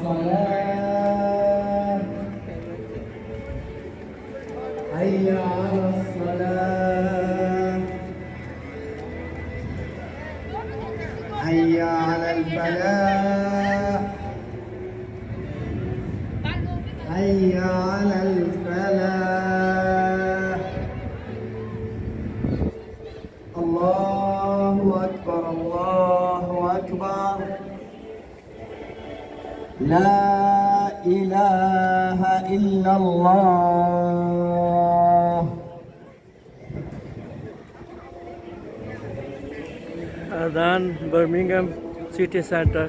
الصلاة حي على الصلاة حي على الفلاح حي على الفلاح الله أكبر الله أكبر لا إله إلا الله. Azan, Birmingham city center.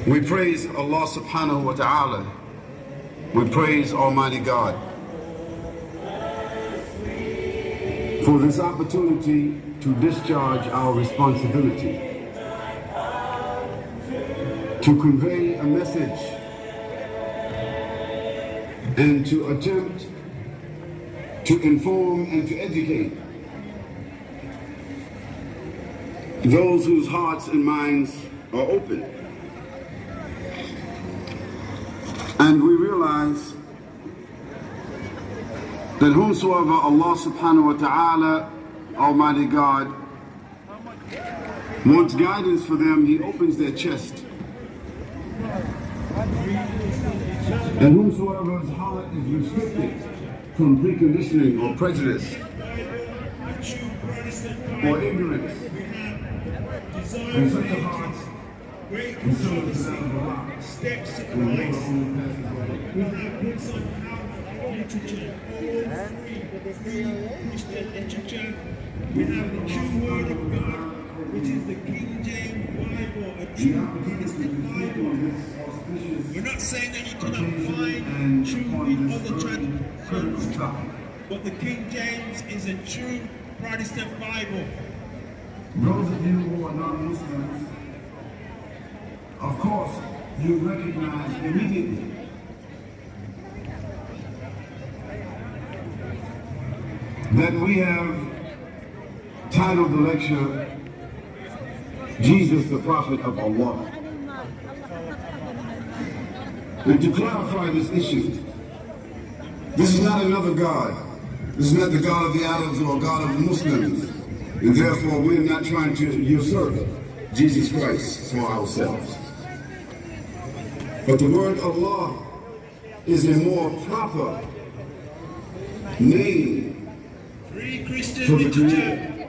We praise Allah subhanahu wa ta'ala. We praise Almighty God for this opportunity to discharge our responsibility, to convey a message and to attempt to inform and to educate those whose hearts and minds are open. And we realize that whomsoever Allah subhanahu wa ta'ala, Almighty God, wants guidance for them, He opens their chest. And whomsoever's heart is restricted from preconditioning or prejudice or ignorance, and such a heart is similar to that of a rock. Steps to Christ. We have books on how literature, free Christian literature. We have the true word of God, which is the King James Bible, a true Protestant Bible. We're not saying that you cannot find truth in other traditions, but the King James is a true Protestant Bible. Those of you who are non-Muslims, of course, you recognize immediately that we have titled the lecture, Jesus the Prophet of Allah. And to clarify this issue, this is not another God. This is not the God of the Arabs or God of the Muslims. And therefore, we're not trying to usurp Jesus Christ for ourselves. But the word Allah is a more proper name Free Christian for the literature. Creator.